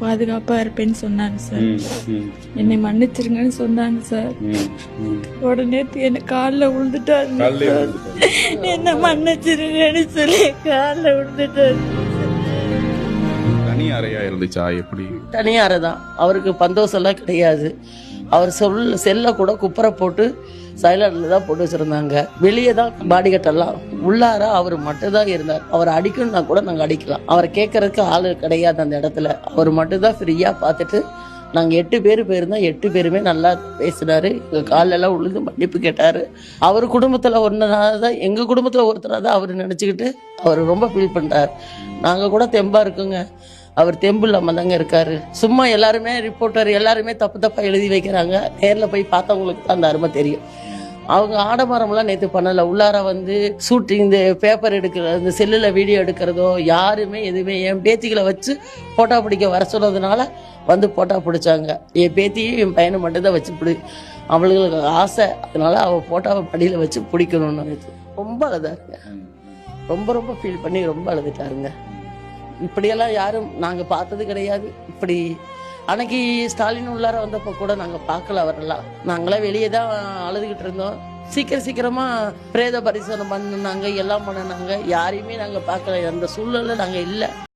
பாதுகாப்பா இருப்பேன்னு சொன்னாங்க சார். என்னை மன்னிச்சிருங்கன்னு சொன்னாங்க சார். உடனே என்ன காலில் விழுந்துட்டாரு. என்ன மன்னிச்சிருங்கன்னு சொல்லி காலில் விழுந்துட்டாரு. தனி அறையா இருந்துச்சா? எப்படி? தனி அறை தான். அவருக்கு பந்தோசம் எல்லாம் கிடையாது. அவர் செல்ல கூட குப்பரை போட்டு சைலண்ட்ல தான் போட்டு வச்சிருந்தாங்க. வெளியே தான் பாடி கட்டெல்லாம், உள்ளார அவர் மட்டும் தான் இருந்தார். அவர் அடிக்கணும்னா கூட நாங்கள் அடிக்கலாம். அவரை கேட்கறதுக்கு ஆளு கிடையாது அந்த இடத்துல. அவர் மட்டும் தான் ஃப்ரீயா பார்த்துட்டு, நாங்கள் 8 பேர் போயிருந்தோம். 8 பேருமே நல்லா பேசினாரு. எங்கள் காலெல்லாம் உழுந்து மன்னிப்பு கேட்டாரு. அவர் குடும்பத்தில் ஒன்றுனால்தான், எங்கள் குடும்பத்தில் ஒருத்தராக தான் அவர் நினச்சிக்கிட்டு அவர் ரொம்ப ஃபீல் பண்ணுறாரு. நாங்கள் கூட தெம்பாக இருக்குங்க, அவர் தெம்பு இல்லாமல் தாங்க இருக்காரு. சும்மா எல்லாருமே ரிப்போர்ட்டர் எல்லாருமே தப்பாக எழுதி வைக்கிறாங்க. நேரில் போய் பார்த்தவங்களுக்கு தான் அந்த அருமை தெரியும். அவங்க ஆடம்பரம்லாம் நேற்று பண்ணலை. உள்ளார வந்து ஷூட்டிங், இந்த பேப்பர் எடுக்கிறது, இந்த செல்லில் வீடியோ எடுக்கிறதோ யாருமே எதுவுமே, என் பேத்திகளை வச்சு ஃபோட்டோ பிடிக்க வர சொன்னதுனால வந்து ஃபோட்டோ பிடிச்சாங்க. என் பேத்தியும் என் பையனை மட்டும்தான் வச்சு அவளுக்கு ஆசை. அதனால அவள் ஃபோட்டோவை படியில் வச்சு பிடிக்கணும்னு ரொம்ப அழுதாருங்க. ரொம்ப ரொம்ப ஃபீல் பண்ணி ரொம்ப அழுதுட்டாருங்க. இப்படியெல்லாம் யாரும் நாங்கள் பார்த்தது கிடையாது. இப்படி அன்னைக்கு ஸ்டாலின் உள்ளார வந்தப்போ கூட நாங்கள் பார்க்கல அவரெல்லாம். நாங்களாம் வெளியே தான் அழுதுகிட்டு இருந்தோம். சீக்கிரமாக பிரேத பரிசோதனை பண்ணினாங்க, எல்லாம் பண்ணினாங்க. யாரையுமே நாங்கள் பார்க்கல. அந்த சூழ்நிலை நாங்கள் இல்லை.